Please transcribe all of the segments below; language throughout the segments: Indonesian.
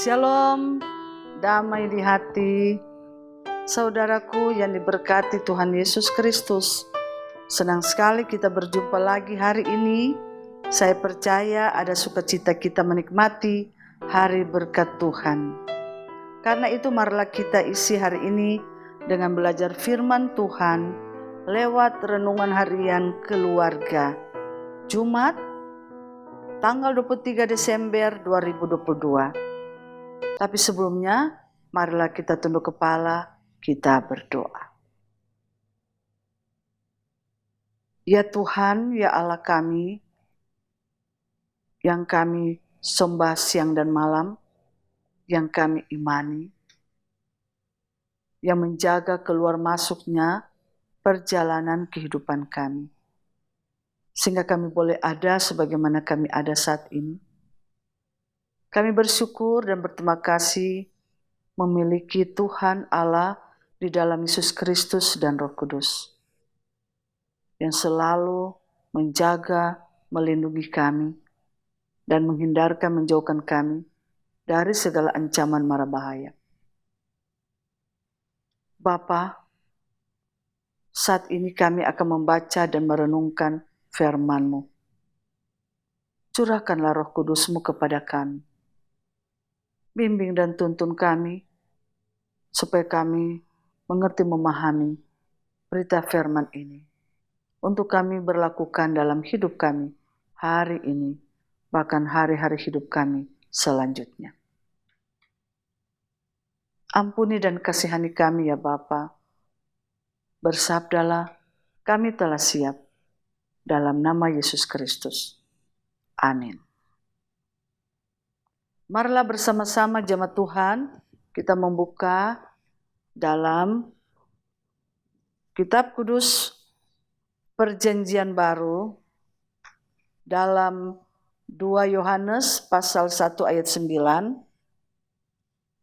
Shalom, damai di hati, saudaraku yang diberkati Tuhan Yesus Kristus. Senang sekali kita berjumpa lagi hari ini. Saya percaya ada sukacita kita menikmati hari berkat Tuhan. Karena itu marilah kita isi hari ini dengan belajar firman Tuhan lewat renungan harian keluarga. Jumat, tanggal 23 Desember 2022. Tapi sebelumnya, marilah kita tunduk kepala, kita berdoa. Ya Tuhan, ya Allah kami, yang kami sembah siang dan malam, yang kami imani, yang menjaga keluar masuknya perjalanan kehidupan kami. Sehingga kami boleh ada sebagaimana kami ada saat ini. Kami bersyukur dan berterima kasih memiliki Tuhan Allah di dalam Yesus Kristus dan Roh Kudus yang selalu menjaga, melindungi kami dan menghindarkan, menjauhkan kami dari segala ancaman mara bahaya. Bapa, saat ini kami akan membaca dan merenungkan firman-Mu. Curahkanlah Roh Kudus-Mu kepada kami. Bimbing dan tuntun kami, supaya kami mengerti memahami berita firman ini. Untuk kami berlakukan dalam hidup kami hari ini, bahkan hari-hari hidup kami selanjutnya. Ampuni dan kasihani kami ya Bapa. Bersabdalah, kami telah siap. Dalam nama Yesus Kristus. Amin. Marilah bersama-sama jemaat Tuhan kita membuka dalam Kitab Kudus Perjanjian Baru dalam 2 Yohanes pasal 1 ayat 9.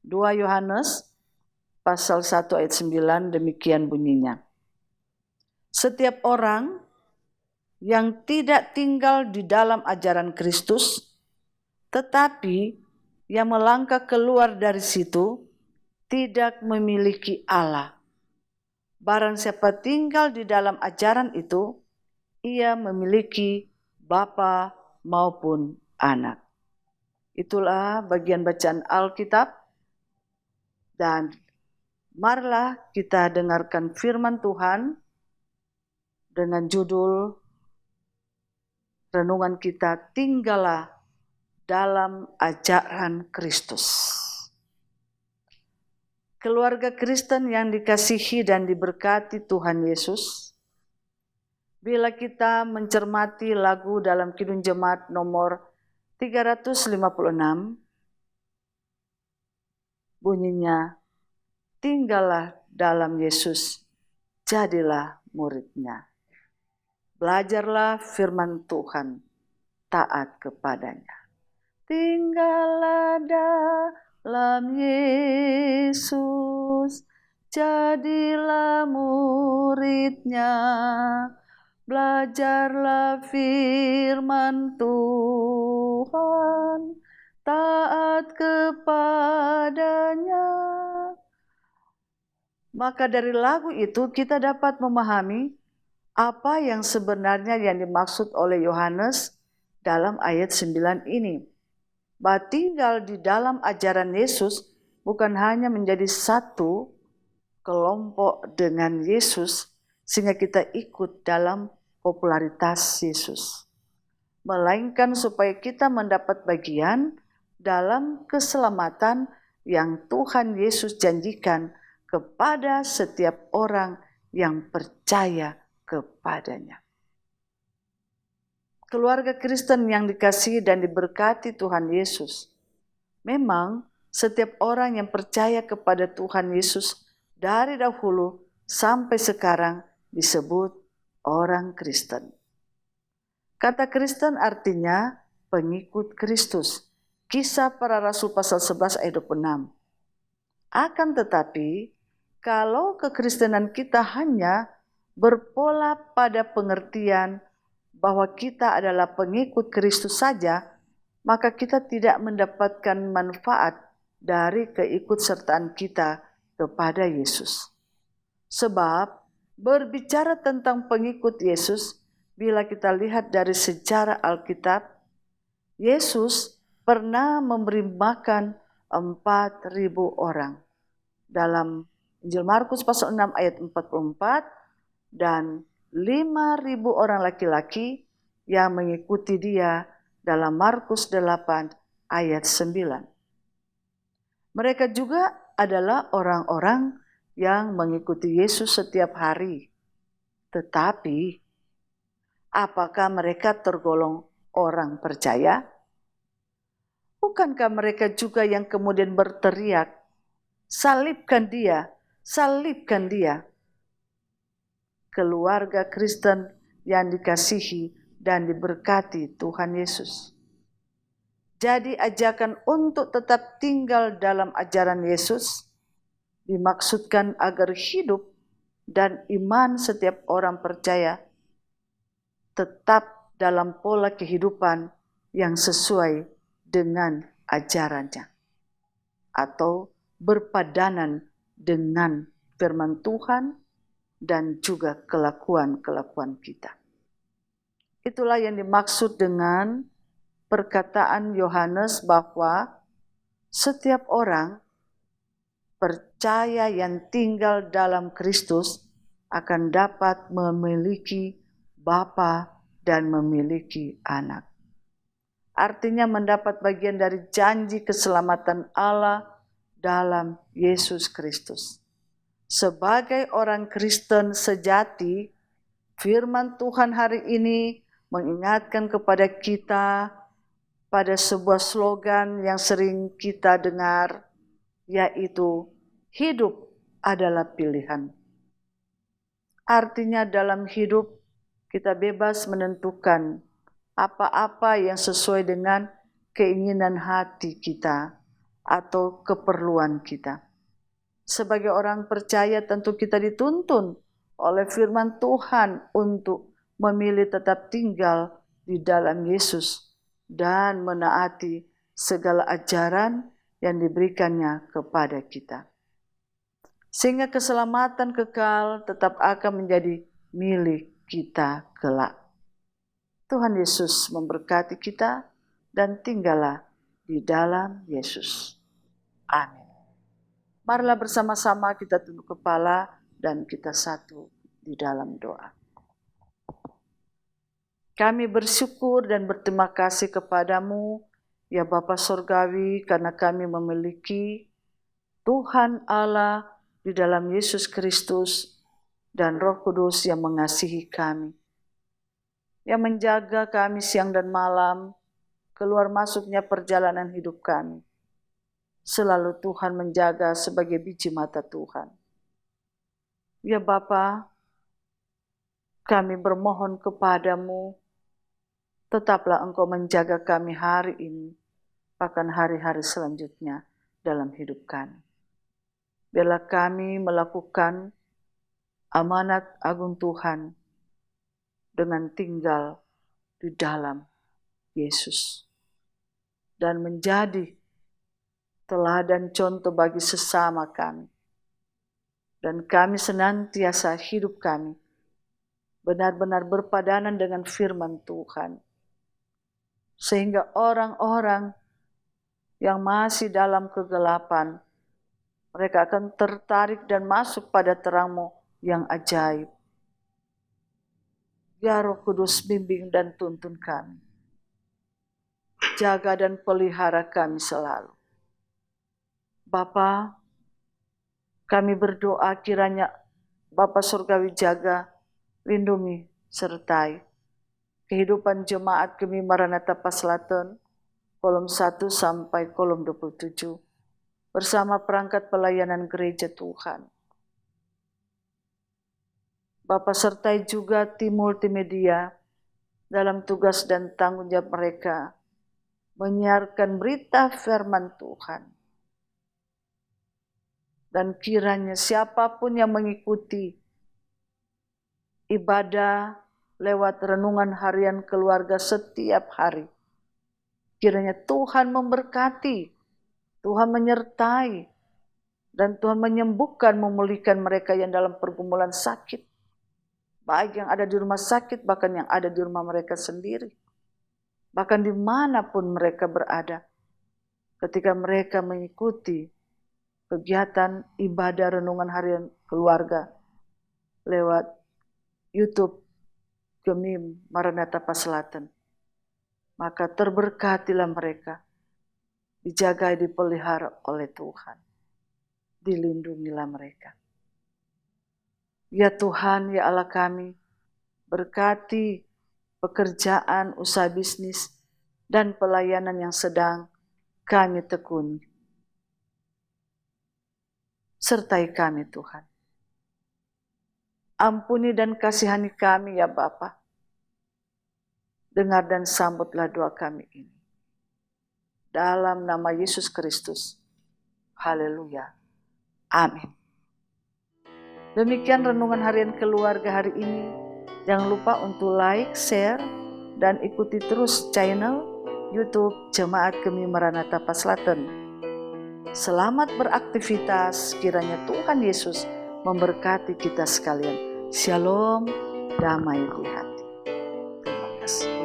2 Yohanes pasal 1 ayat 9 demikian bunyinya. Setiap orang yang tidak tinggal di dalam ajaran Kristus, tetapi yang melangkah keluar dari situ tidak memiliki Allah. Barang siapa tinggal di dalam ajaran itu, ia memiliki Bapa maupun Anak. Itulah bagian bacaan Alkitab. Dan marilah kita dengarkan firman Tuhan dengan judul renungan kita, tinggallah dalam ajaran Kristus. Keluarga Kristen yang dikasihi dan diberkati Tuhan Yesus, bila kita mencermati lagu dalam Kidung Jemaat nomor 356, bunyinya, tinggallah dalam Yesus, jadilah muridnya. Belajarlah firman Tuhan, taat kepadanya. Tinggallah dalam Yesus, jadilah muridnya. Belajarlah firman Tuhan, taat kepadanya. Maka dari lagu itu kita dapat memahami apa yang sebenarnya yang dimaksud oleh Yohanes dalam ayat 9 ini. Bahwa tinggal di dalam ajaran Yesus bukan hanya menjadi satu kelompok dengan Yesus sehingga kita ikut dalam popularitas Yesus, melainkan supaya kita mendapat bagian dalam keselamatan yang Tuhan Yesus janjikan kepada setiap orang yang percaya kepadanya. Keluarga Kristen yang dikasihi dan diberkati Tuhan Yesus, memang setiap orang yang percaya kepada Tuhan Yesus dari dahulu sampai sekarang disebut orang Kristen. Kata Kristen artinya pengikut Kristus. Kisah Para Rasul pasal 11 ayat 26. Akan tetapi, kalau kekristenan kita hanya berpola pada pengertian bahwa kita adalah pengikut Kristus saja, maka kita tidak mendapatkan manfaat dari keikutsertaan kita kepada Yesus. Sebab berbicara tentang pengikut Yesus, bila kita lihat dari sejarah Alkitab, Yesus pernah memberi makan 4.000 orang. Dalam Injil Markus pasal 6 ayat 44, dan 5.000 orang laki-laki yang mengikuti dia dalam Markus 8 ayat 9. Mereka juga adalah orang-orang yang mengikuti Yesus setiap hari. Tetapi, apakah mereka tergolong orang percaya? Bukankah mereka juga yang kemudian berteriak, "Salibkan dia, salibkan dia"? Keluarga Kristen yang dikasihi dan diberkati Tuhan Yesus. Jadi ajakan untuk tetap tinggal dalam ajaran Yesus dimaksudkan agar hidup dan iman setiap orang percaya tetap dalam pola kehidupan yang sesuai dengan ajarannya, atau berpadanan dengan firman Tuhan dan juga kelakuan-kelakuan kita. Itulah yang dimaksud dengan perkataan Yohanes bahwa setiap orang percaya yang tinggal dalam Kristus akan dapat memiliki bapa dan memiliki anak. Artinya mendapat bagian dari janji keselamatan Allah dalam Yesus Kristus. Sebagai orang Kristen sejati, firman Tuhan hari ini mengingatkan kepada kita pada sebuah slogan yang sering kita dengar, yaitu hidup adalah pilihan. Artinya dalam hidup kita bebas menentukan apa-apa yang sesuai dengan keinginan hati kita atau keperluan kita. Sebagai orang percaya tentu kita dituntun oleh firman Tuhan untuk memilih tetap tinggal di dalam Yesus dan menaati segala ajaran yang diberikannya kepada kita. Sehingga keselamatan kekal tetap akan menjadi milik kita kelak. Tuhan Yesus memberkati kita dan tinggallah di dalam Yesus. Amin. Marilah bersama-sama kita tunduk kepala dan kita satu di dalam doa. Kami bersyukur dan berterima kasih kepadamu, ya Bapa Surgawi, karena kami memiliki Tuhan Allah di dalam Yesus Kristus dan Roh Kudus yang mengasihi kami, yang menjaga kami siang dan malam, keluar masuknya perjalanan hidup kami. Selalu Tuhan menjaga sebagai biji mata Tuhan. Ya Bapa, kami bermohon kepadamu, tetaplah Engkau menjaga kami hari ini, bahkan hari-hari selanjutnya dalam hidup kami. Biarlah kami melakukan amanat agung Tuhan dengan tinggal di dalam Yesus dan menjadi teladan contoh bagi sesama kami. Dan kami senantiasa hidup kami benar-benar berpadanan dengan firman Tuhan. Sehingga orang-orang yang masih dalam kegelapan, mereka akan tertarik dan masuk pada terang-Mu yang ajaib. Ya Roh Kudus, bimbing dan tuntun kami. Jaga dan pelihara kami selalu. Bapa, kami berdoa kiranya Bapa Surgawi jaga, lindungi, sertai kehidupan jemaat Gemi Maranatha Paslaton, kolom 1 sampai kolom 27, bersama perangkat pelayanan gereja Tuhan. Bapa sertai juga tim multimedia dalam tugas dan tanggung jawab mereka, menyiarkan berita firman Tuhan. Dan kiranya siapapun yang mengikuti ibadah lewat renungan harian keluarga setiap hari, kiranya Tuhan memberkati Tuhan menyertai, dan Tuhan menyembuhkan, memulihkan mereka yang dalam pergumulan sakit. Baik yang ada di rumah sakit, bahkan yang ada di rumah mereka sendiri. Bahkan dimanapun mereka berada. Ketika mereka mengikuti kegiatan ibadah renungan harian keluarga lewat YouTube Gemim Maranatha Paselatan, maka terberkatilah mereka, dijaga, dipelihara oleh Tuhan, dilindungilah mereka. Ya Tuhan, ya Allah kami, berkati pekerjaan, usaha bisnis, dan pelayanan yang sedang kami tekuni. Sertai kami Tuhan. Ampuni dan kasihani kami ya Bapa. Dengar dan sambutlah doa kami ini. Dalam nama Yesus Kristus. Haleluya. Amin. Demikian renungan harian keluarga hari ini. Jangan lupa untuk like, share, dan ikuti terus channel YouTube Jemaat Gemim Maranatha Paselatan. Selamat beraktivitas, kiranya Tuhan Yesus memberkati kita sekalian. Shalom, damai di hati. Terima kasih.